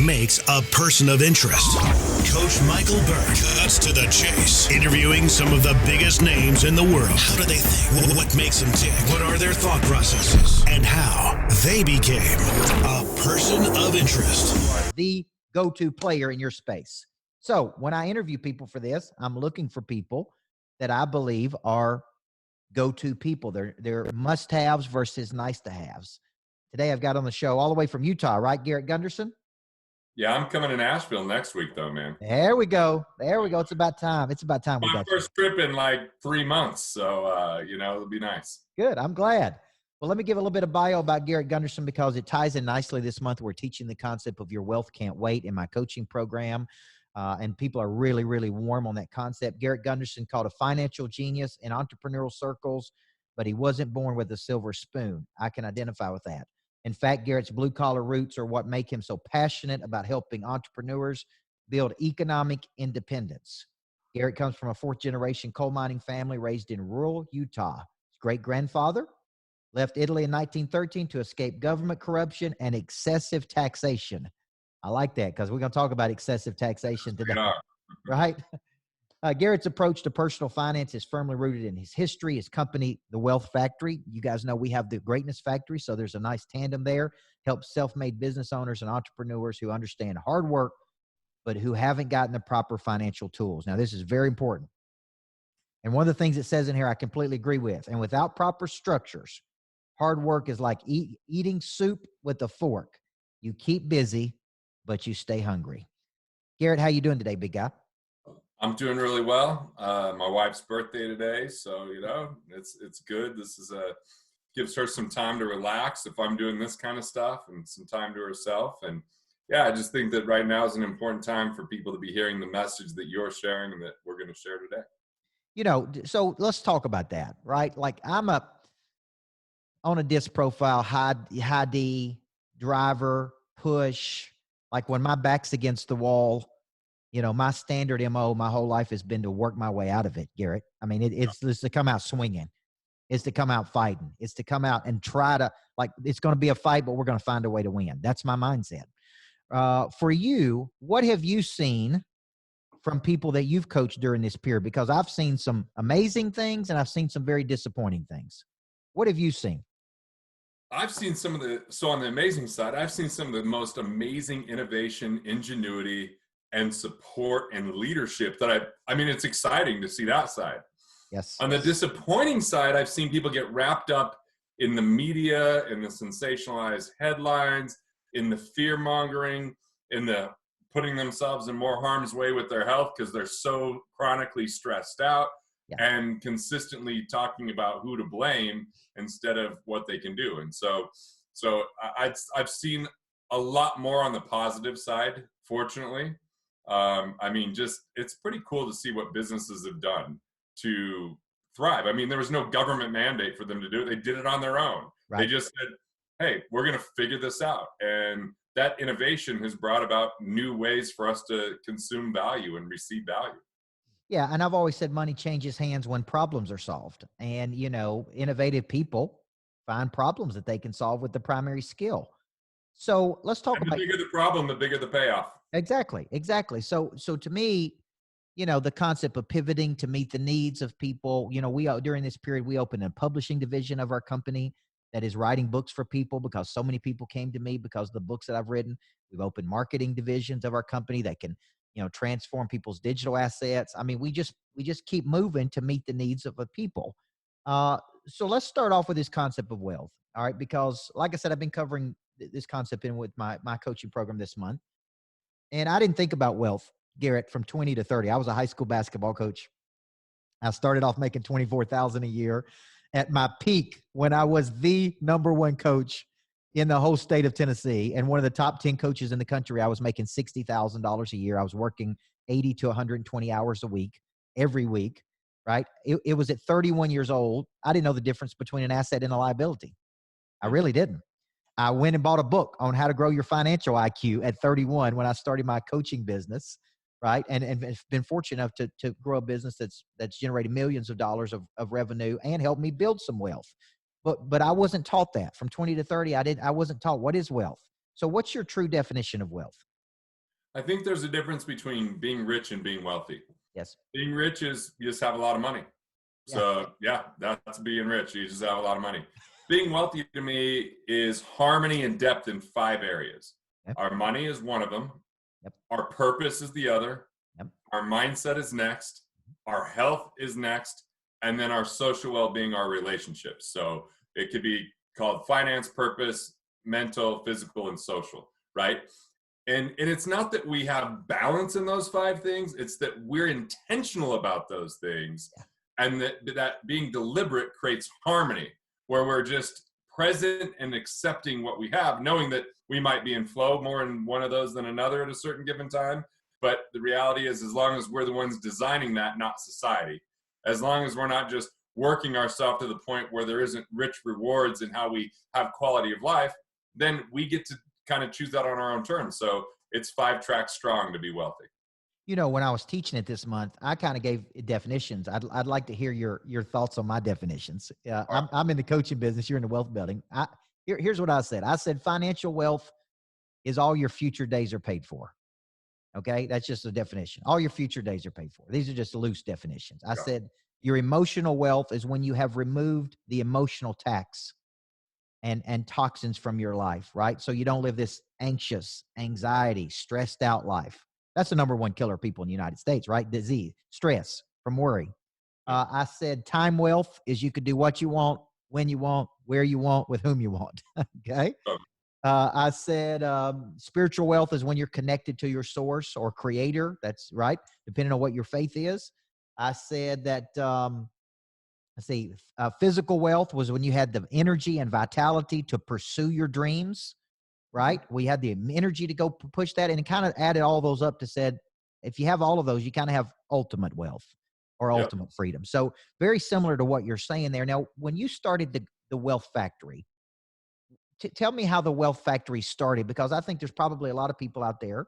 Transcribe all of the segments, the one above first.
makes a person of interest. Coach Michael BURT cuts to the chase, interviewing some of the biggest names in the world. How do they think? What makes them tick? What are their thought processes? And how they became a person of interest. The go-to player in your space. So when I interview people for this, I'm looking for people that I believe are go-to people. They're must-haves versus nice-to-haves. Today I've got on the show all the way from Utah, right, Garrett Gunderson? Yeah, I'm coming to Nashville next week, though, man. There we go. There we go. It's about time. It's about time we My got you. first trip in like 3 months, so, it'll be nice. Good. I'm glad. Well, let me give a little bit of bio about Garrett Gunderson because it ties in nicely this month. We're teaching the concept of your wealth can't wait in my coaching program. And people are really, really warm on that concept. Garrett Gunderson called a financial genius in entrepreneurial circles, but he wasn't born with a silver spoon. I can identify with that. In fact, Garrett's blue-collar roots are what make him so passionate about helping entrepreneurs build economic independence. Garrett comes from a fourth-generation coal mining family raised in rural Utah. His great-grandfather left Italy in 1913 to escape government corruption and excessive taxation. I like that because we're going to talk about excessive taxation today, right? Garrett's approach to personal finance is firmly rooted in his history, his company, The Wealth Factory. You guys know we have the Greatness Factory, so there's a nice tandem there. Helps self-made business owners and entrepreneurs who understand hard work, but who haven't gotten the proper financial tools. Now, this is very important. And one of the things it says in here, I completely agree with. And without proper structures, hard work is like eating soup with a fork. You keep busy, but you stay hungry. Garrett, how you doing today, big guy? I'm doing really well. My wife's birthday today, so it's good. This is gives her some time to relax if I'm doing this kind of stuff, and some time to herself. And yeah, I just think that right now is an important time for people to be hearing the message that you're sharing and that we're going to share today. So let's talk about that, right? Like I'm on a disc profile, high D driver, push. Like when my back's against the wall, my standard MO my whole life has been to work my way out of it, Garrett. I mean, it's to come out swinging. It's to come out fighting. It's to come out and try to, it's going to be a fight, but we're going to find a way to win. That's my mindset. For you, what have you seen from people that you've coached during this period? Because I've seen some amazing things and I've seen some very disappointing things. What have you seen? I've seen on the amazing side, I've seen some of the most amazing innovation, ingenuity, and support and leadership that I mean, it's exciting to see that side. Yes. On the disappointing side, I've seen people get wrapped up in the media, in the sensationalized headlines, in the fear mongering, in the putting themselves in more harm's way with their health because they're so chronically stressed out, and consistently talking about who to blame instead of what they can do. And so I've seen a lot more on the positive side, fortunately. It's pretty cool to see what businesses have done to thrive. I mean, there was no government mandate for them to do it. They did it on their own. Right. They just said, hey, we're going to figure this out. And that innovation has brought about new ways for us to consume value and receive value. Yeah. And I've always said money changes hands when problems are solved. And, innovative people find problems that they can solve with the primary skill. So let's talk about— the bigger the problem, the bigger the payoff. Exactly. So to me, the concept of pivoting to meet the needs of people, during this period, we opened a publishing division of our company that is writing books for people because so many people came to me because of the books that I've written. We've opened marketing divisions of our company that can, transform people's digital assets. I mean, we just keep moving to meet the needs of the people. So let's start off with this concept of wealth. All right. Because like I said, I've been covering this concept in with my coaching program this month. And I didn't think about wealth, Garrett, from 20 to 30. I was a high school basketball coach. I started off making $24,000 a year at my peak when I was the number one coach in the whole state of Tennessee and one of the top 10 coaches in the country. I was making $60,000 a year. I was working 80 to 120 hours a week, every week, right? It was at 31 years old. I didn't know the difference between an asset and a liability. I really didn't. I went and bought a book on how to grow your financial IQ at 31 when I started my coaching business, right? And been fortunate enough to grow a business that's generated millions of dollars of revenue and helped me build some wealth. But I wasn't taught that. From 20 to 30, I wasn't taught what is wealth. So what's your true definition of wealth? I think there's a difference between being rich and being wealthy. Yes. Being rich is you just have a lot of money. Yeah. So yeah, that's being rich. You just have a lot of money. Being wealthy to me is harmony and depth in 5 areas. Yep. Our money is one of them. Yep. Our purpose is the other. Yep. Our mindset is next. Our health is next. And then our social well-being, our relationships. So it could be called finance, purpose, mental, physical, and social, right? And it's not that we have balance in those 5 things. It's that we're intentional about those things. Yeah. And that being deliberate creates harmony, where we're just present and accepting what we have, knowing that we might be in flow more in one of those than another at a certain given time. But the reality is, as long as we're the ones designing that, not society, as long as we're not just working ourselves to the point where there isn't rich rewards in how we have quality of life, then we get to kind of choose that on our own terms. So it's 5 tracks strong to be wealthy. You know, when I was teaching it this month, I kind of gave definitions. I'd like to hear your thoughts on my definitions. I'm in the coaching business. You're in the wealth building. Here's what I said. I said financial wealth is all your future days are paid for. Okay, that's just a definition. All your future days are paid for. These are just loose definitions. I said your emotional wealth is when you have removed the emotional tax and toxins from your life, right? So you don't live this anxious, anxiety, stressed out life. That's the number 1 killer of people in the United States, right? Disease, stress from worry. I said time wealth is you could do what you want, when you want, where you want, with whom you want. Okay. I said spiritual wealth is when you're connected to your source or creator. That's right, depending on what your faith is. I said that, physical wealth was when you had the energy and vitality to pursue your dreams, right? We had the energy to go push that, and it kind of added all those up to said, if you have all of those, you kind of have ultimate wealth or ultimate freedom. So very similar to what you're saying there. Now, when you started the Wealth Factory, tell me how the Wealth Factory started, because I think there's probably a lot of people out there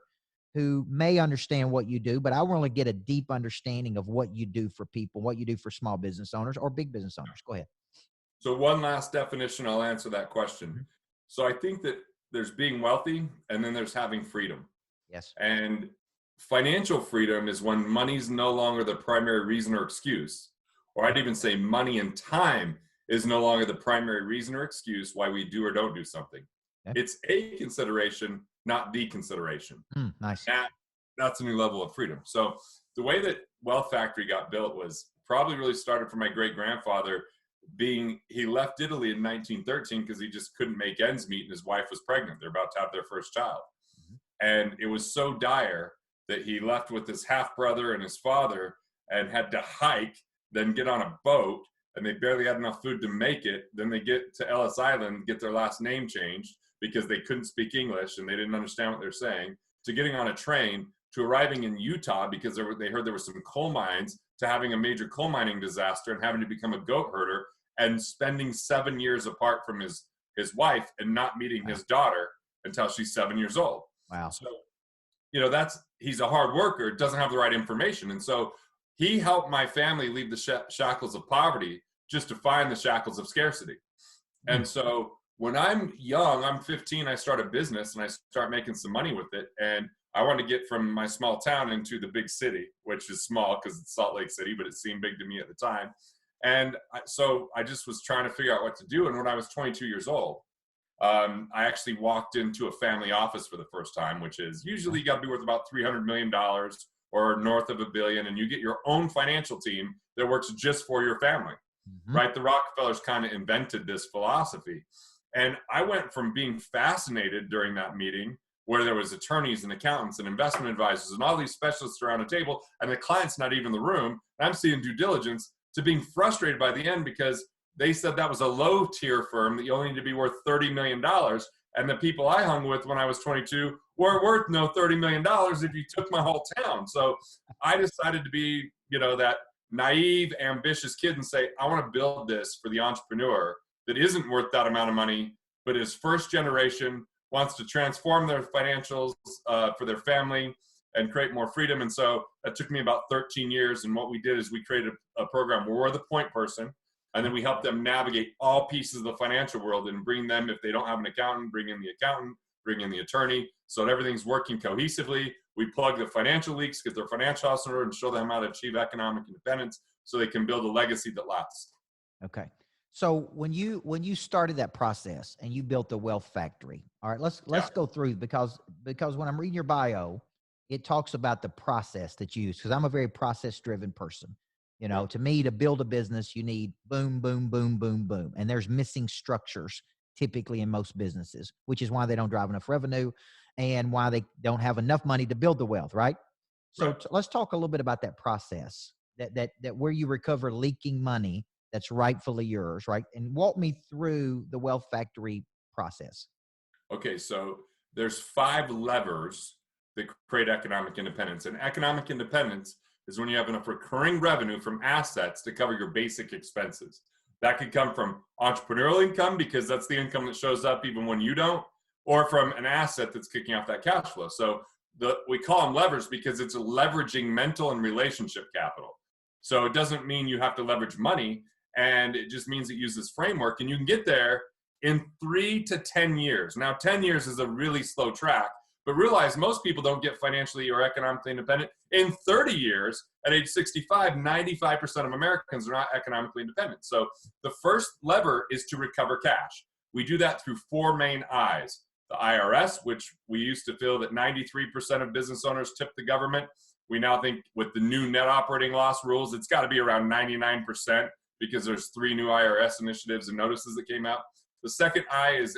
who may understand what you do, but I want to get a deep understanding of what you do for people, what you do for small business owners or big business owners. Go ahead. So one last definition, I'll answer that question. Mm-hmm. So I think that there's being wealthy and then there's having freedom. Yes. And financial freedom is when money's no longer the primary reason or excuse, or I'd even say money and time is no longer the primary reason or excuse why we do or don't do something. Okay. It's a consideration, not the consideration. Nice. That's a new level of freedom. So the way that Wealth Factory got built was probably really started from my great-grandfather. He left Italy in 1913 because he just couldn't make ends meet and his wife was pregnant. They're about to have their first child. Mm-hmm. And it was so dire that he left with his half-brother and his father and had to hike, then get on a boat, and they barely had enough food to make it. Then they get to Ellis Island, get their last name changed because they couldn't speak English and they didn't understand what they're saying, to getting on a train, to arriving in Utah because they heard there were some coal mines, to having a major coal mining disaster and having to become a goat herder, and spending 7 years apart from his wife and not meeting his daughter until she's 7 years old. Wow. So, he's a hard worker, doesn't have the right information. And so he helped my family leave the shackles of poverty just to find the shackles of scarcity. Mm-hmm. And so when I'm young, I'm 15, I start a business and I start making some money with it. And I wanted to get from my small town into the big city, which is small because it's Salt Lake City, but it seemed big to me at the time. And so I just was trying to figure out what to do. And when I was 22 years old, I actually walked into a family office for the first time, which is usually you got to be worth about $300 million or north of $1 billion. And you get your own financial team that works just for your family, mm-hmm. right? The Rockefellers kind of invented this philosophy. And I went from being fascinated during that meeting where there was attorneys and accountants and investment advisors and all these specialists around a table and the client's not even in the room. And I'm seeing due diligence, to being frustrated by the end because they said that was a low tier firm that you only need to be worth $30 million. And the people I hung with when I was 22 were worth no $30 million if you took my whole town. So I decided to be, that naive, ambitious kid and say, I want to build this for the entrepreneur that isn't worth that amount of money, but is first generation, wants to transform their financials for their family and create more freedom. And so that took me about 13 years. And what we did is we created a program where we're the point person. And then we help them navigate all pieces of the financial world and bring them, if they don't have an accountant, bring in the accountant, bring in the attorney, so that everything's working cohesively. We plug the financial leaks, get their financial house in order, and show them how to achieve economic independence so they can build a legacy that lasts. Okay. So when you started that process and you built the wealth factory, all right, let's go through because when I'm reading your bio, it talks about the process that you use, because I'm a very process driven person. You know, to me, to build a business, you need boom, boom, boom, boom, boom. And there's missing structures typically in most businesses, which is why they don't drive enough revenue and why they don't have enough money to build the wealth, right? So let's talk a little bit about that process, that where you recover leaking money that's rightfully yours, right? And walk me through the wealth factory process. Okay, so there's 5 levers that create economic independence. And economic independence is when you have enough recurring revenue from assets to cover your basic expenses. That could come from entrepreneurial income, because that's the income that shows up even when you don't, or from an asset that's kicking off that cash flow. So we call them levers because it's leveraging mental and relationship capital. So it doesn't mean you have to leverage money, and it just means it uses framework, and you can get there in 3 to 10 years. Now, 10 years is a really slow track, but realize most people don't get financially or economically independent in 30 years. At age 65, 95% of Americans are not economically independent. So the first lever is to recover cash. We do that through 4 main I's. The IRS, which we used to feel that 93% of business owners tip the government. We now think with the new net operating loss rules, it's got to be around 99%, because there's 3 new IRS initiatives and notices that came out. The second I is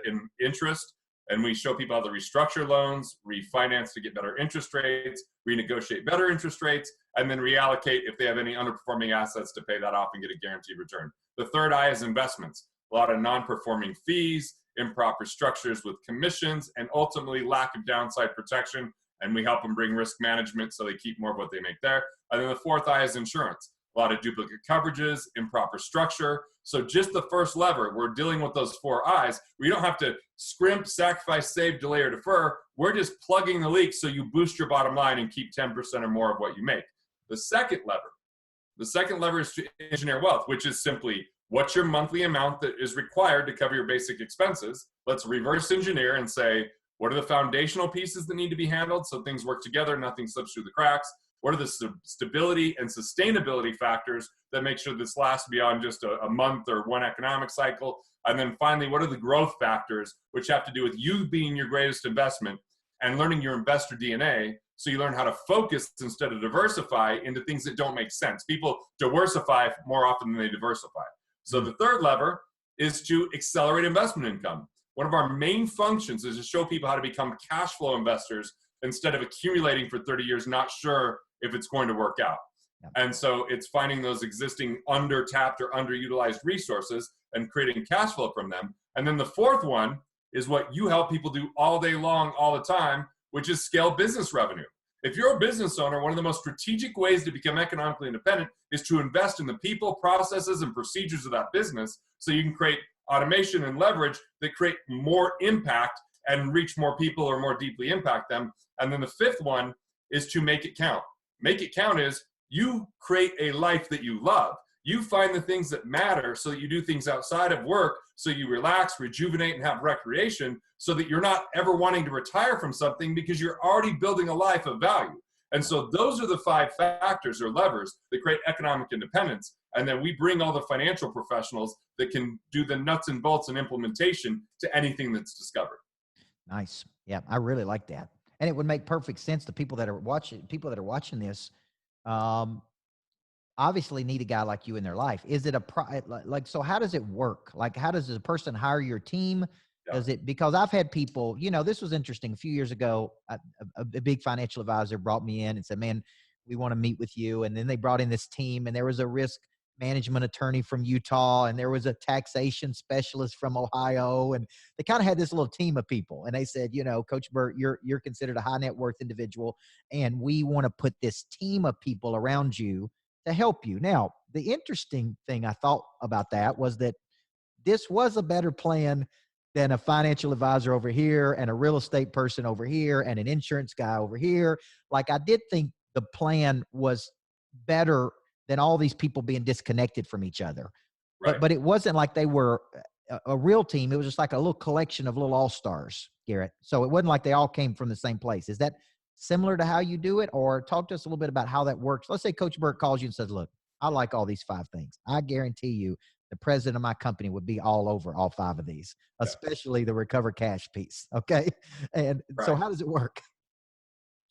in interest. And we show people how to restructure loans, refinance to get better interest rates, renegotiate better interest rates, and then reallocate if they have any underperforming assets to pay that off and get a guaranteed return. The third I is investments. A lot of non-performing fees, improper structures with commissions, and ultimately lack of downside protection. And we help them bring risk management so they keep more of what they make there. And then the fourth I is insurance. A lot of duplicate coverages, improper structure. So just the first lever, we're dealing with those 4 I's. We don't have to scrimp, sacrifice, save, delay, or defer. We're just plugging the leaks so you boost your bottom line and keep 10% or more of what you make. The second lever is to engineer wealth, which is simply what's your monthly amount that is required to cover your basic expenses. Let's reverse engineer and say, what are the foundational pieces that need to be handled so things work together, nothing slips through the cracks? What are the stability and sustainability factors that make sure this lasts beyond just a month or one economic cycle? And then finally, what are the growth factors, which have to do with you being your greatest investment and learning your investor DNA, so you learn how to focus instead of diversify into things that don't make sense. People diversify more often than they diversify. So the third lever is to accelerate investment income. One of our main functions is to show people how to become cash flow investors instead of accumulating for 30 years, not sure if it's going to work out. Yep. And so it's finding those existing under-tapped or underutilized resources and creating cash flow from them. And then the fourth one is what you help people do all day long, all the time, which is scale business revenue. If you're a business owner, one of the most strategic ways to become economically independent is to invest in the people, processes, and procedures of that business so you can create automation and leverage that create more impact and reach more people or more deeply impact them. And then the fifth one is to make it count. Make it count is you create a life that you love. You find the things that matter so that you do things outside of work, so you relax, rejuvenate, and have recreation, so that you're not ever wanting to retire from something because you're already building a life of value. And so those are the 5 factors or levers that create economic independence. And then we bring all the financial professionals that can do the nuts and bolts and implementation to anything that's discovered. Nice. Yeah, I really like that. And it would make perfect sense to people that are watching this. Obviously need a guy like you in their life. Is it so how does it work? Like, how does a person hire your team? Yeah. Because I've had people, this was interesting. A few years ago, a big financial advisor brought me in and said, man, we want to meet with you. And then they brought in this team, and there was a risk management attorney from Utah, and there was a taxation specialist from Ohio. And they kind of had this little team of people. And they said, Coach Burt, you're considered a high net worth individual, and we want to put this team of people around you to help you. Now, the interesting thing I thought about that was that this was a better plan than a financial advisor over here and a real estate person over here and an insurance guy over here. Like, I did think the plan was better than all these people being disconnected from each other. Right. But it wasn't like they were a real team. It was just like a little collection of little all-stars, Garrett. So it wasn't like they all came from the same place. Is that similar to how you do it? Or talk to us a little bit about how that works. Let's say Coach Burt calls you and says, look, I like all these 5 things. I guarantee you the president of my company would be all over all 5 of these, especially the recover cash piece. Okay. And so how does it work?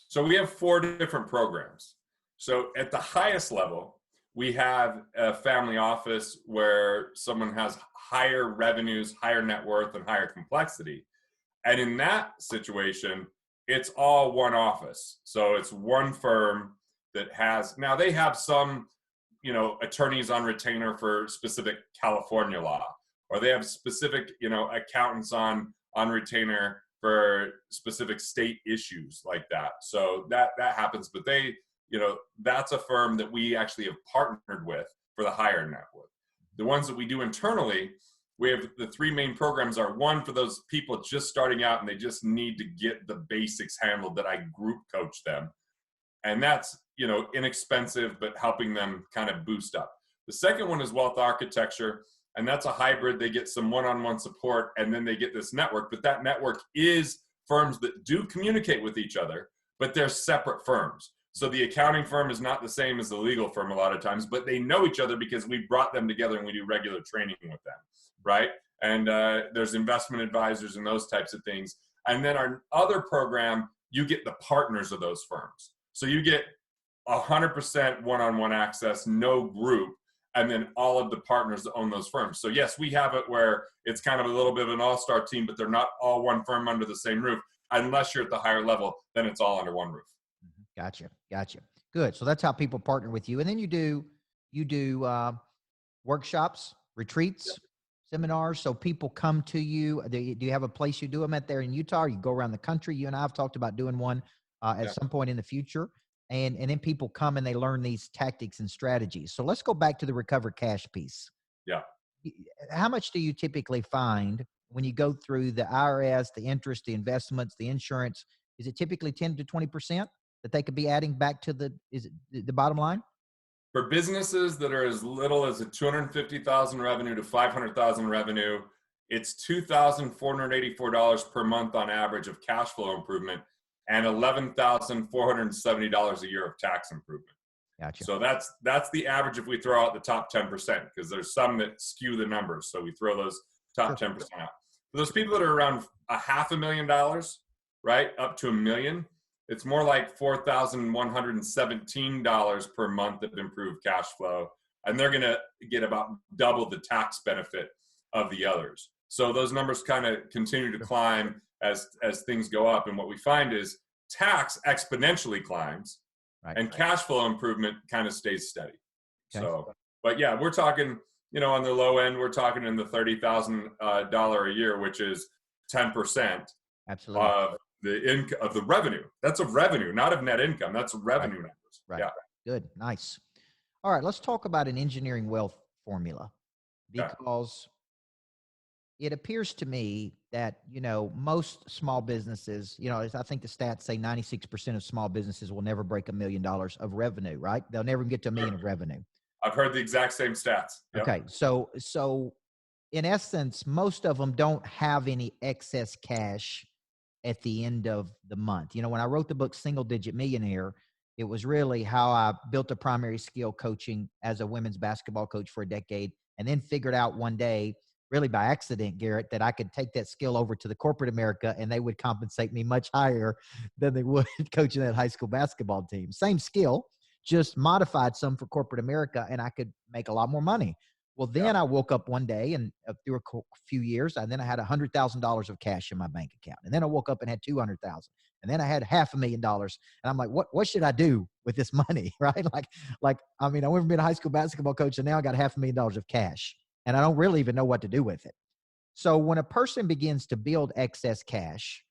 So we have 4 different programs. So at the highest level, we have a family office where someone has higher revenues, higher net worth, and higher complexity. And in that situation, it's all one office. So it's one firm that has, now they have some, attorneys on retainer for specific California law, or they have specific, accountants on retainer for specific state issues like that. So that happens, but they, that's a firm that we actually have partnered with for the higher net worth. The ones that we do internally, we have the 3 main programs are one for those people just starting out and they just need to get the basics handled, that I group coach them. And that's, inexpensive, but helping them kind of boost up. The second one is wealth architecture. And that's a hybrid. They get some one-on-one support and then they get this network, but that network is firms that do communicate with each other, but they're separate firms. So the accounting firm is not the same as the legal firm a lot of times, but they know each other because we brought them together and we do regular training with them, right? And there's investment advisors and those types of things. And then our other program, you get the partners of those firms. So you get 100% one-on-one access, no group, and then all of the partners that own those firms. So yes, we have it where it's kind of a little bit of an all-star team, but they're not all one firm under the same roof. Unless you're at the higher level, then it's all under one roof. Gotcha. Good. So that's how people partner with you. And then you do workshops, retreats, seminars. So people come to you. Do you have a place you do them at there in Utah? Or you go around the country? You and I have talked about doing one at some point in the future. And then people come and they learn these tactics and strategies. So let's go back to the recover cash piece. Yeah. How much do you typically find when you go through the IRS, the interest, the investments, the insurance? Is it typically 10 to 20% that they could be adding back to the bottom line? For businesses that are as little as a 250,000 revenue to 500,000 revenue, it's $2,484 per month on average of cash flow improvement and $11,470 a year of tax improvement. Gotcha. So that's the average if we throw out the top 10%, because there's some that skew the numbers. So we throw those top 10% out. For those people that are around $500,000, right, up to $1 million, it's more like $4,117 per month of improved cash flow. And they're going to get about double the tax benefit of the others. So those numbers kind of continue to climb as things go up. And what we find is tax exponentially climbs, and cash flow improvement kind of stays steady. Okay. So, but yeah, we're talking, on the low end, we're talking in the $30,000 a year, which is 10% absolutely of the revenue. That's of revenue, not of net income. That's revenue numbers. Right. Yeah. Good. Nice. All right. Let's talk about an engineering wealth formula, because it appears to me that, most small businesses, I think the stats say 96% of small businesses will never break $1 million of revenue, right? They'll never get to $1 million of revenue. I've heard the exact same stats. Yep. Okay. So in essence, most of them don't have any excess cash at the end of the month. When I wrote the book Single Digit Millionaire, it was really how I built a primary skill coaching as a women's basketball coach for a decade, and then figured out one day, really by accident, Garrett, that I could take that skill over to the corporate America and they would compensate me much higher than they would coaching that high school basketball team. Same skill, just modified some for corporate America, and I could make a lot more money. Well, then I woke up one day and through a few years, and then I had $100,000 of cash in my bank account. And then I woke up and had $200,000. And then I had $500,000. And I'm like, what should I do with this money? Right? I went from being a high school basketball coach, and now I got $500,000 of cash, and I don't really even know what to do with it. So when a person begins to build excess cash,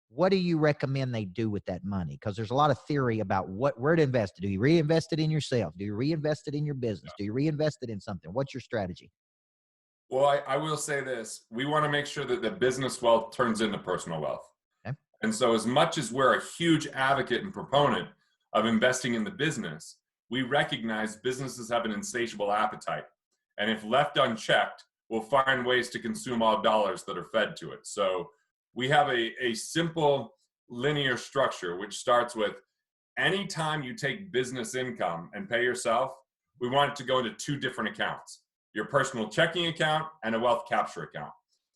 what do you recommend they do with that money? Because there's a lot of theory about where to invest it. Do you reinvest it in yourself? Do you reinvest it in your business? Do you reinvest it in something? What's your strategy? Well, I will say this. We want to make sure that the business wealth turns into personal wealth. Okay. And so as much as we're a huge advocate and proponent of investing in the business, we recognize businesses have an insatiable appetite. And if left unchecked, we'll find ways to consume all dollars that are fed to it. So we have a simple linear structure, which starts with anytime you take business income and pay yourself, we want it to go into two different accounts: your personal checking account and a wealth capture account.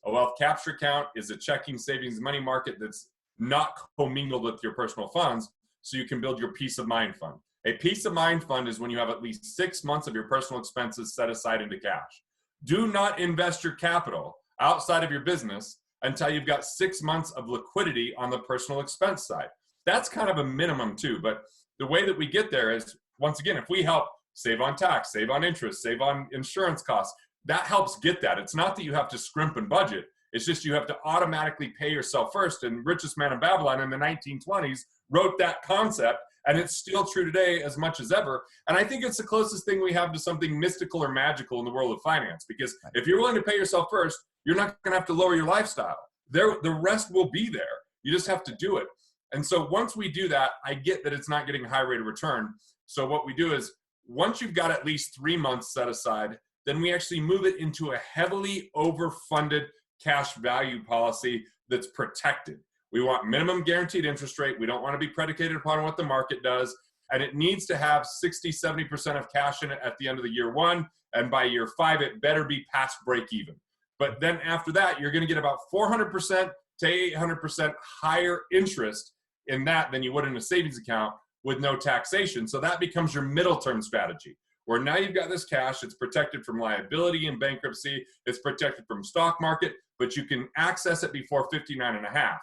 A wealth capture account is a checking, savings, money market that's not commingled with your personal funds, so you can build your peace of mind fund. A peace of mind fund is when you have at least 6 months of your personal expenses set aside into cash. Do not invest your capital outside of your business until you've got 6 months of liquidity on the personal expense side. That's kind of a minimum too, but the way that we get there is, once again, if we help save on tax, save on interest, save on insurance costs, that helps get that. It's not that you have to scrimp and budget. It's just you have to automatically pay yourself first. And Richest Man in Babylon in the 1920s wrote that concept, and it's still true today as much as ever. And I think it's the closest thing we have to something mystical or magical in the world of finance, because if you're willing to pay yourself first, you're not going to have to lower your lifestyle. The rest will be there. You just have to do it. And so once we do that, I get that it's not getting a high rate of return. So what we do is, once you've got at least 3 months set aside, then we actually move it into a heavily overfunded cash value policy that's protected. We want minimum guaranteed interest rate. We don't want to be predicated upon what the market does. And it needs to have 60, 70% of cash in it at the end of the year one. And by year 5, it better be past break even. But then after that, you're going to get about 400% to 800% higher interest in that than you would in a savings account with no taxation. So that becomes your middle term strategy, where now you've got this cash. It's protected from liability and bankruptcy. It's protected from stock market, but you can access it before 59 and a half.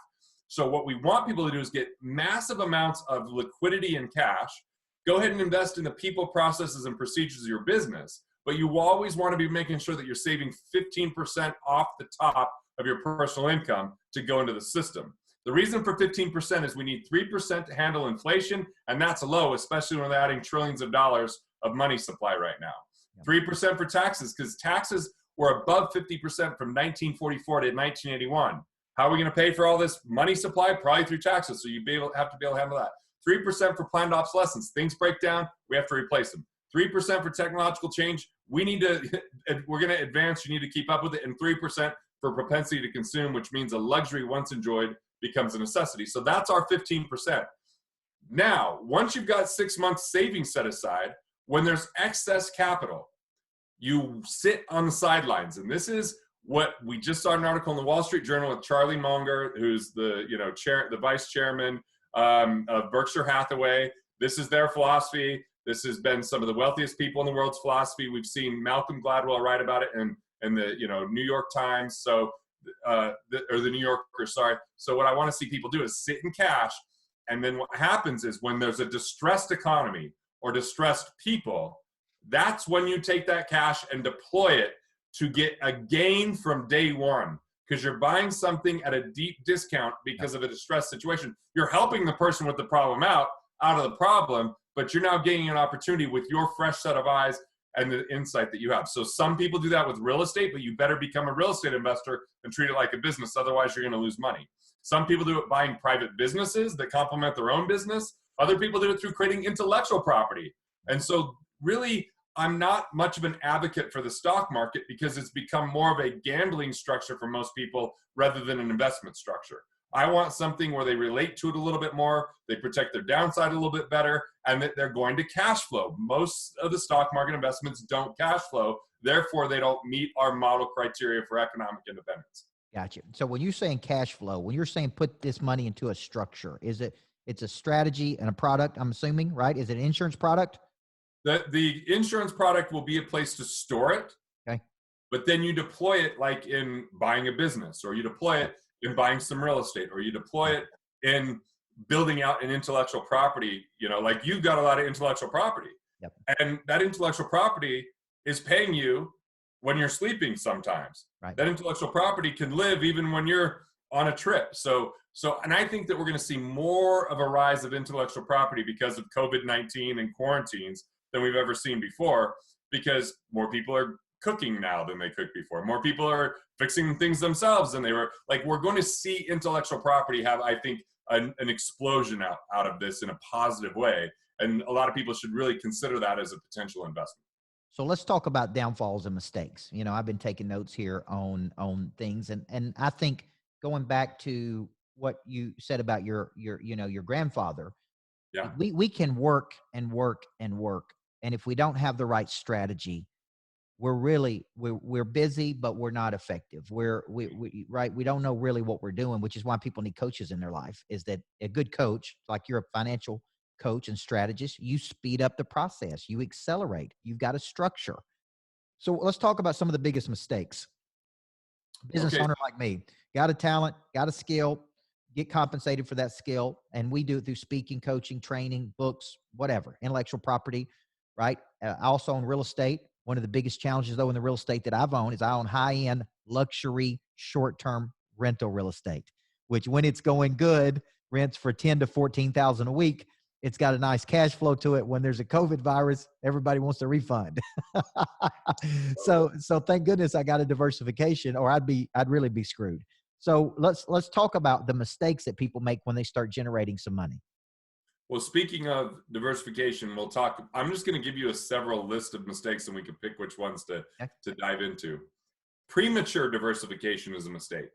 So what we want people to do is get massive amounts of liquidity and cash. Go ahead and invest in the people, processes, and procedures of your business. But you always want to be making sure that you're saving 15% off the top of your personal income to go into the system. The reason for 15% is we need 3% to handle inflation, and that's low, especially when we're adding trillions of dollars of money supply right now. 3% for taxes, because taxes were above 50% from 1944 to 1981. How are we going to pay for all this money supply? Probably through taxes. So you have to be able to handle that. 3% for planned obsolescence. Things break down, we have to replace them. 3% for technological change. We're going to advance. You need to keep up with it. And 3% for propensity to consume, which means a luxury once enjoyed becomes a necessity. So that's our 15%. Now, once you've got 6 months savings set aside, when there's excess capital, you sit on the sidelines. And this is what we just saw an article in the Wall Street Journal with Charlie Munger, who's the vice chairman of Berkshire Hathaway. This is their philosophy. This has been some of the wealthiest people in the world's philosophy. We've seen Malcolm Gladwell write about it in the New York Times, or the New Yorker, sorry. So what I want to see people do is sit in cash, and then what happens is when there's a distressed economy or distressed people, that's when you take that cash and deploy it to get a gain from day one, because you're buying something at a deep discount because of a distressed situation. You're helping the person with the problem out of the problem, but you're now gaining an opportunity with your fresh set of eyes and the insight that you have. So some people do that with real estate, but you better become a real estate investor and treat it like a business. Otherwise, you're going to lose money. Some people do it buying private businesses that complement their own business. Other people do it through creating intellectual property. And so really, I'm not much of an advocate for the stock market because it's become more of a gambling structure for most people rather than an investment structure. I want something where they relate to it a little bit more, they protect their downside a little bit better, and that they're going to cash flow. Most of the stock market investments don't cash flow. Therefore, they don't meet our model criteria for economic independence. Gotcha. So when you're saying cash flow, when you're saying put this money into a structure, it's a strategy and a product, I'm assuming, right? Is it an insurance product? The insurance product will be a place to store it. Okay. But then you deploy it like in buying a business, or you deploy it in buying some real estate, or you deploy it in building out an intellectual property. Like you've got a lot of intellectual property. Yep. And that intellectual property is paying you when you're sleeping sometimes. Right. That intellectual property can live even when you're on a trip. And I think that we're going to see more of a rise of intellectual property because of COVID-19 and quarantines than we've ever seen before, because more people are cooking now than they cooked before. More people are fixing things themselves than they were. Like, we're going to see intellectual property have, I think, an explosion out of this in a positive way. And a lot of people should really consider that as a potential investment. So let's talk about downfalls and mistakes. I've been taking notes here on things. And I think going back to what you said about your grandfather. Yeah. We can work and work and work. And if we don't have the right strategy, we're busy, but we're not effective. We don't know really what we're doing, which is why people need coaches in their life. Is that a good coach, like you're a financial coach and strategist, you speed up the process, you accelerate, you've got a structure. So let's talk about some of the biggest mistakes. Business Okay. owner like me, got a talent, got a skill, get compensated for that skill. And we do it through speaking, coaching, training, books, whatever, intellectual property, right? I also own real estate. One of the biggest challenges, though, in the real estate that I've owned is I own high-end luxury short-term rental real estate, which when it's going good, rents for 10 to 14,000 a week. It's got a nice cash flow to it. When there's a COVID virus, everybody wants a refund. So thank goodness I got a diversification, or I'd really be screwed. So let's talk about the mistakes that people make when they start generating some money. Well, speaking of diversification, we'll talk. I'm just going to give you a several list of mistakes, and we can pick which ones to dive into. Premature diversification is a mistake,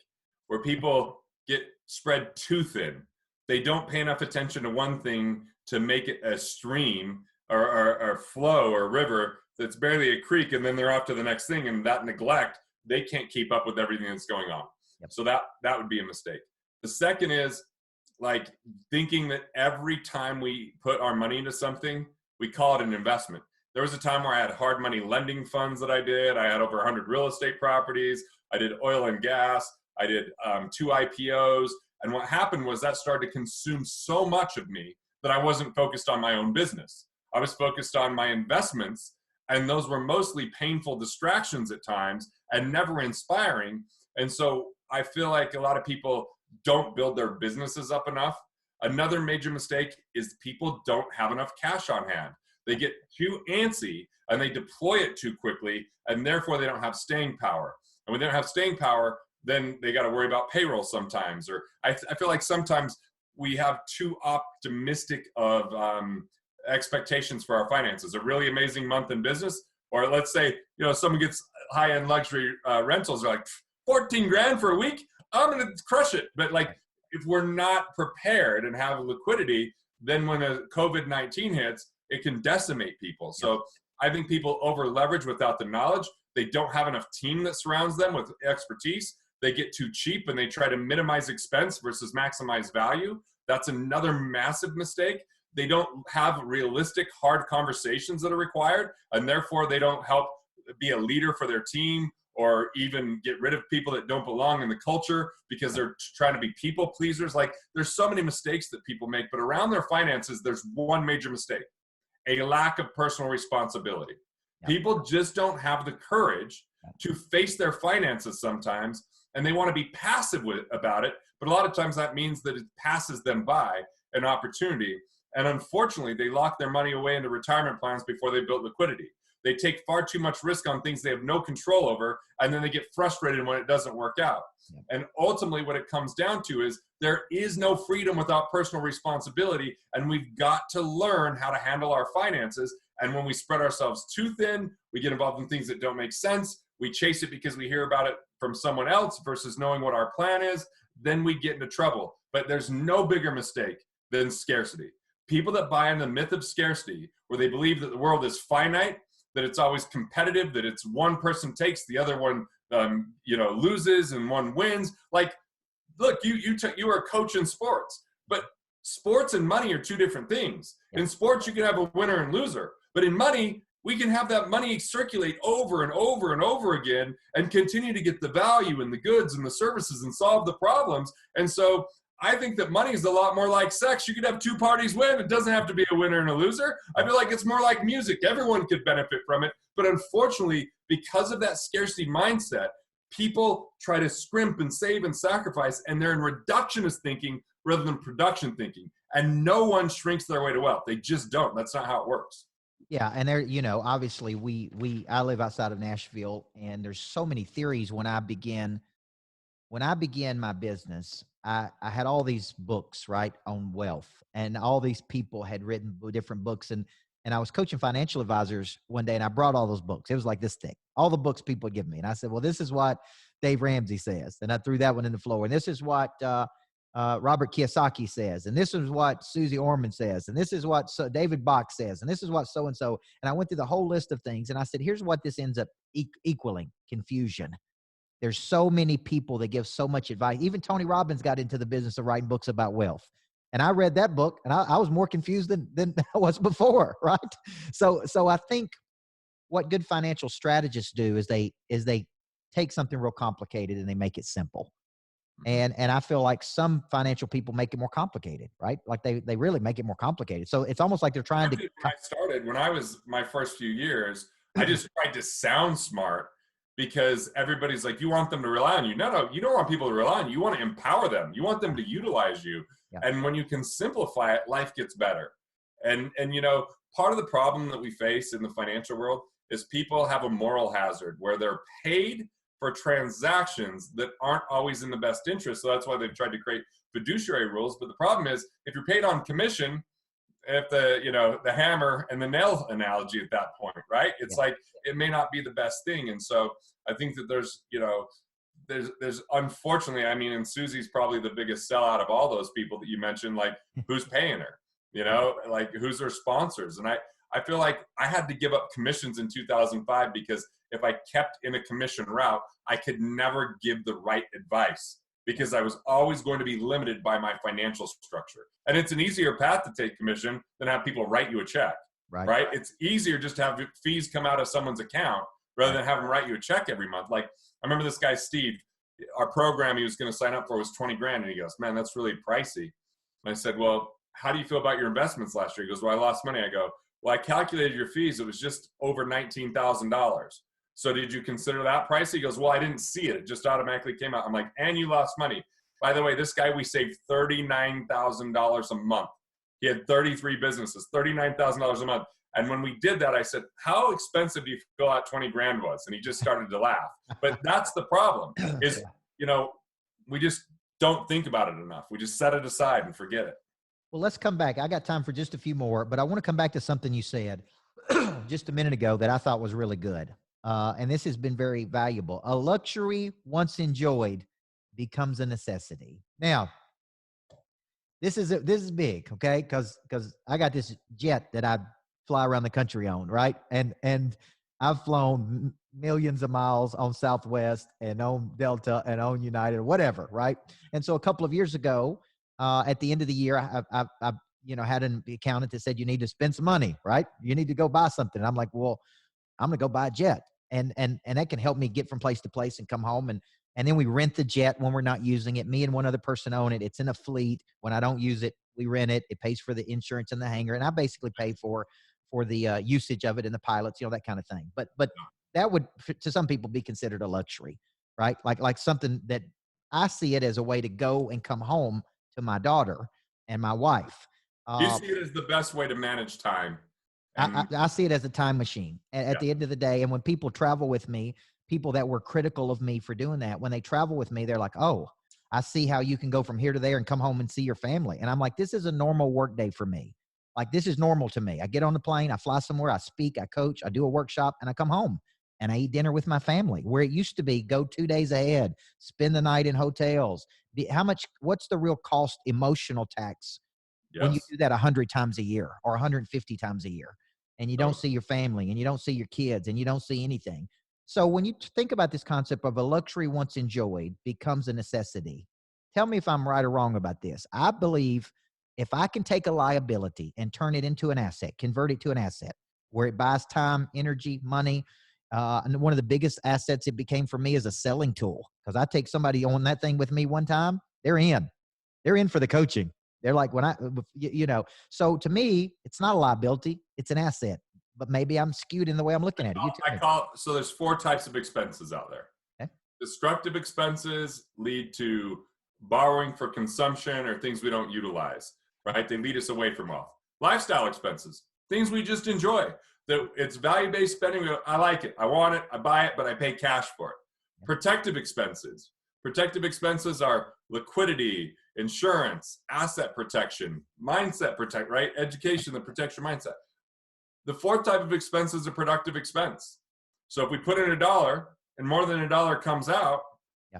where people get spread too thin. They don't pay enough attention to one thing to make it a stream or flow or river that's barely a creek, and then they're off to the next thing. And that neglect, they can't keep up with everything that's going on. Yep. So that would be a mistake. The second is like thinking that every time we put our money into something, we call it an investment. There was a time where I had hard money lending funds that I did. I had over 100 real estate properties. I did oil and gas. I did 2 IPOs. And what happened was that started to consume so much of me that I wasn't focused on my own business. I was focused on my investments, and those were mostly painful distractions at times and never inspiring. And so I feel like a lot of people don't build their businesses up enough. Another major mistake is people don't have enough cash on hand. They get too antsy and they deploy it too quickly, and therefore they don't have staying power. And when they don't have staying power, then they got to worry about payroll sometimes. Or I feel like sometimes we have too optimistic of expectations for our finances. A really amazing month in business, or let's say, someone gets high-end luxury rentals, they're like 14 grand for a week, I'm going to crush it. But like, if we're not prepared and have liquidity, then when a COVID-19 hits, it can decimate people. So I think people over leverage without the knowledge. They don't have enough team that surrounds them with expertise. They get too cheap and they try to minimize expense versus maximize value. That's another massive mistake. They don't have realistic, hard conversations that are required, and therefore they don't help be a leader for their team or even get rid of people that don't belong in the culture because they're trying to be people pleasers. Like, there's so many mistakes that people make, but around their finances, there's one major mistake: a lack of personal responsibility. People just don't have the courage to face their finances sometimes, and they want to be passive about it. But a lot of times that means that it passes them by an opportunity. And unfortunately, they lock their money away into retirement plans before they build liquidity. They take far too much risk on things they have no control over, and then they get frustrated when it doesn't work out. And ultimately, what it comes down to is there is no freedom without personal responsibility, and we've got to learn how to handle our finances. And when we spread ourselves too thin, we get involved in things that don't make sense. We chase it because we hear about it from someone else versus knowing what our plan is. Then we get into trouble. But there's no bigger mistake than scarcity. People that buy in the myth of scarcity, where they believe that the world is finite, that it's always competitive, that it's one person takes, the other one loses, and one wins. Like, look, you are a coach in sports, but sports and money are two different things. In sports, you can have a winner and loser, but in money, we can have that money circulate over and over and over again and continue to get the value and the goods and the services and solve the problems. And so I think that money is a lot more like sex. You could have two parties win. It doesn't have to be a winner and a loser. I feel like it's more like music. Everyone could benefit from it. But unfortunately, because of that scarcity mindset, people try to scrimp and save and sacrifice, and they're in reductionist thinking rather than production thinking. And no one shrinks their way to wealth. They just don't. That's not how it works. Yeah. And there, obviously I live outside of Nashville, and there's so many theories. When I began my business, I had all these books, right, on wealth, and all these people had written different books. And I was coaching financial advisors one day, and I brought all those books. It was like this thick, all the books people give me. And I said, well, this is what Dave Ramsey says. And I threw that one in the floor. And this is what Robert Kiyosaki says, and this is what Susie Orman says, and this is what David Bach says, and this is what so-and-so. And I went through the whole list of things, and I said, here's what this ends up equaling: confusion. There's so many people that give so much advice. Even Tony Robbins got into the business of writing books about wealth. And I read that book, and I was more confused than I was before, right? So I think what good financial strategists do is they take something real complicated and they make it simple. And I feel like some financial people make it more complicated, right? Like they really make it more complicated. So it's almost like they're trying to. When I was my first few years, I just tried to sound smart because everybody's like, you want them to rely on you. No, you don't want people to rely on you. You want to empower them. You want them to utilize you. Yeah. And when you can simplify it, life gets better. And part of the problem that we face in the financial world is people have a moral hazard where they're paid for transactions that aren't always in the best interest. So that's why they've tried to create fiduciary rules. But the problem is, if you're paid on commission, if the hammer and the nail analogy at that point, right? It's like, it may not be the best thing. And so I think that there's unfortunately, I mean, and Susie's probably the biggest sellout of all those people that you mentioned, like who's paying her, like who's her sponsors. And I feel like I had to give up commissions in 2005 because if I kept in a commission route, I could never give the right advice because I was always going to be limited by my financial structure. And it's an easier path to take commission than have people write you a check, right? It's easier just to have fees come out of someone's account rather than have them write you a check every month. Like I remember this guy, Steve, our program he was going to sign up for was 20 grand. And he goes, man, that's really pricey. And I said, well, how do you feel about your investments last year? He goes, well, I lost money. I go, well, I calculated your fees. It was just over $19,000. So did you consider that pricey? He goes, well, I didn't see it. It just automatically came out. I'm like, and you lost money. By the way, this guy, we saved $39,000 a month. He had 33 businesses, $39,000 a month. And when we did that, I said, how expensive do you feel that 20 grand was? And he just started to laugh. But that's the problem is, we just don't think about it enough. We just set it aside and forget it. Well, let's come back. I got time for just a few more, but I want to come back to something you said just a minute ago that I thought was really good. And this has been very valuable. A luxury once enjoyed becomes a necessity. Now, this is big, okay? Because I got this jet that I fly around the country on, right? And I've flown millions of miles on Southwest and on Delta and on United or whatever, right? And so a couple of years ago, at the end of the year, I had an accountant that said, you need to spend some money, right? You need to go buy something. And I'm like, well, I'm going to go buy a jet. And that can help me get from place to place and come home. And then we rent the jet when we're not using it. Me and one other person own it. It's in a fleet. When I don't use it, we rent it. It pays for the insurance and the hangar. And I basically pay for the usage of it and the pilots, that kind of thing. But that would, to some people, be considered a luxury, right? Like something that I see it as a way to go and come home to my daughter and my wife. You see it as the best way to manage time. I see it as a time machine at the end of the day. And when people travel with me, people that were critical of me for doing that, when they travel with me, they're like, oh, I see how you can go from here to there and come home and see your family. And I'm like, this is a normal work day for me. Like, this is normal to me. I get on the plane, I fly somewhere, I speak, I coach, I do a workshop, and I come home and I eat dinner with my family, where it used to be go 2 days ahead, spend the night in hotels. What's the real cost, emotional tax when you do that 100 times a year or 150 times a year, and you don't see your family and you don't see your kids and you don't see anything? So when you think about this concept of a luxury once enjoyed becomes a necessity, tell me if I'm right or wrong about this. I believe if I can take a liability and turn it into an asset, convert it to an asset where it buys time, energy, money. And one of the biggest assets it became for me is a selling tool, because I take somebody on that thing with me one time, they're in for the coaching. They're like, so to me, it's not a liability, it's an asset, but maybe I'm skewed in the way I'm looking at it. So there's 4 types of expenses out there. Okay. Destructive expenses lead to borrowing for consumption or things we don't utilize, right? They lead us away from wealth. Lifestyle expenses, things we just enjoy. It's value-based spending. I like it. I want it. I buy it, but I pay cash for it. Protective expenses. Protective expenses are liquidity, insurance, asset protection, mindset protect, right? Education, the protection mindset. The 4th type of expense is a productive expense. So if we put in $1 and more than $1 comes out,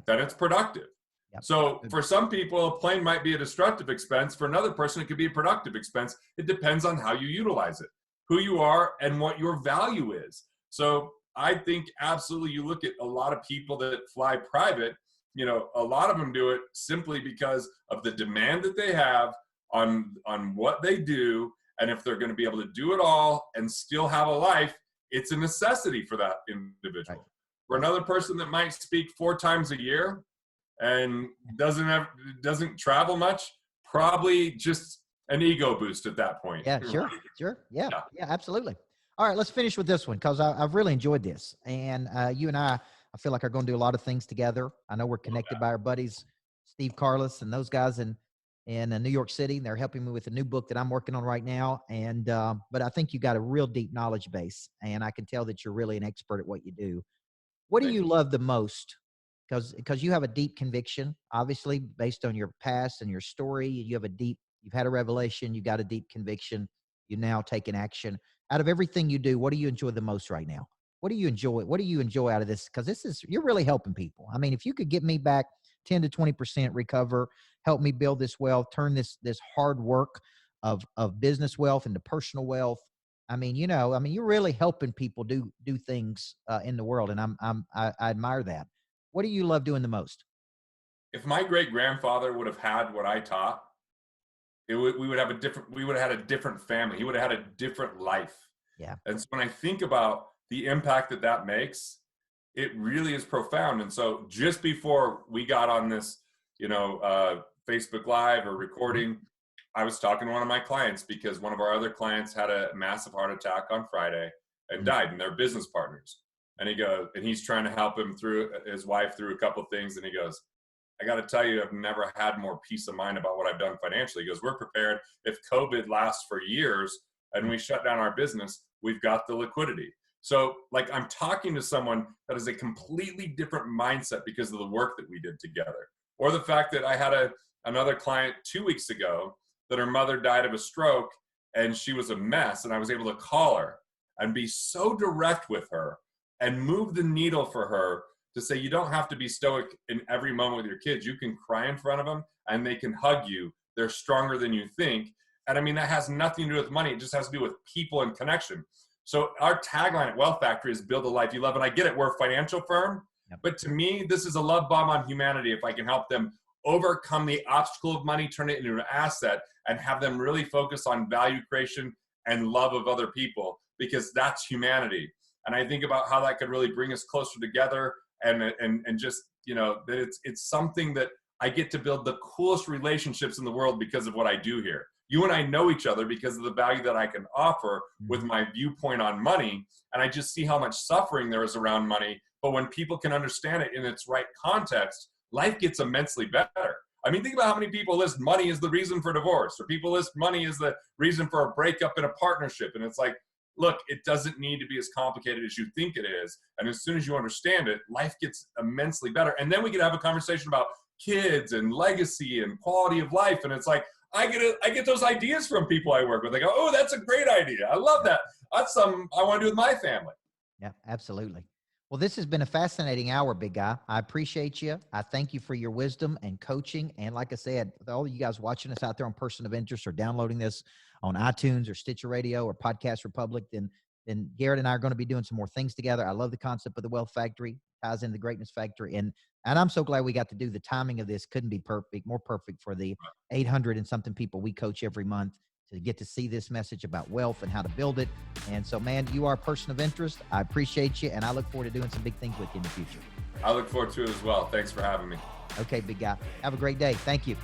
then it's productive. Yep. So for some people, a plane might be a destructive expense. For another person, it could be a productive expense. It depends on how you utilize it, who you are, and what your value is. So I think absolutely you look at a lot of people that fly private, a lot of them do it simply because of the demand that they have on what they do. And if they're going to be able to do it all and still have a life, it's a necessity for that individual. Right. For another person that might speak 4 times a year and doesn't travel much, probably just an ego boost at that point. Yeah, sure. Yeah, absolutely. All right, let's finish with this one because I've really enjoyed this. And you and I feel like are going to do a lot of things together. I know we're connected by our buddies, Steve Carlos and those guys in New York City. They're helping me with a new book that I'm working on right now. And but I think you got a real deep knowledge base, and I can tell that you're really an expert at what you do. What do you love the most? Because you have a deep conviction, obviously, based on your past and your story. You've had a revelation. You got a deep conviction. You now taking action. Out of everything you do, what do you enjoy the most right now? What do you enjoy? What do you enjoy out of this? Because you're really helping people. I mean, if you could get me back 10 to 20% recover, help me build this wealth, turn this hard work of business wealth into personal wealth. I mean, you're really helping people do things in the world, and I admire that. What do you love doing the most? If my great grandfather would have had what I taught, we would have had a different family. He would have had a different life. Yeah. And so when I think about the impact that makes, it really is profound. And so just before we got on this, Facebook Live or recording, I was talking to one of my clients because one of our other clients had a massive heart attack on Friday and died, and they're business partners. And he's trying to help his wife through a couple of things. And he goes, I got to tell you, I've never had more peace of mind about what I've done financially. He goes, we're prepared. If COVID lasts for years and we shut down our business, we've got the liquidity. So I'm talking to someone that has a completely different mindset because of the work that we did together. Or the fact that I had another client 2 weeks ago that her mother died of a stroke and she was a mess. And I was able to call her and be so direct with her and move the needle for her to say, you don't have to be stoic in every moment with your kids. You can cry in front of them and they can hug you. They're stronger than you think. And I mean, that has nothing to do with money. It just has to do with people and connection. So our tagline at Wealth Factory is build a life you love. And I get it, we're a financial firm, but to me, this is a love bomb on humanity. If I can help them overcome the obstacle of money, turn it into an asset, and have them really focus on value creation and love of other people, because that's humanity. And I think about how that could really bring us closer together and just, that it's something that I get to build the coolest relationships in the world because of what I do here. You and I know each other because of the value that I can offer with my viewpoint on money. And I just see how much suffering there is around money. But when people can understand it in its right context, life gets immensely better. I mean, think about how many people list money as the reason for divorce, or people list money as the reason for a breakup in a partnership. And it's like, look, it doesn't need to be as complicated as you think it is. And as soon as you understand it, life gets immensely better. And then we can have a conversation about kids and legacy and quality of life. And it's like, I get those ideas from people I work with. They go, oh, that's a great idea. I love that. That's something I want to do with my family. Yeah, absolutely. Well, this has been a fascinating hour, big guy. I appreciate you. I thank you for your wisdom and coaching. And like I said, all of you guys watching us out there on Person of Interest or downloading this on iTunes or Stitcher Radio or Podcast Republic, then Garrett and I are going to be doing some more things together. I love the concept of the Wealth Factory, ties into the Greatness Factory. And I'm so glad we got to do the timing of this. Couldn't be more perfect for the 800 and something people we coach every month to get to see this message about wealth and how to build it. And so, man, you are a person of interest. I appreciate you, and I look forward to doing some big things with you in the future. I look forward to it as well. Thanks for having me. Okay, big guy. Have a great day. Thank you.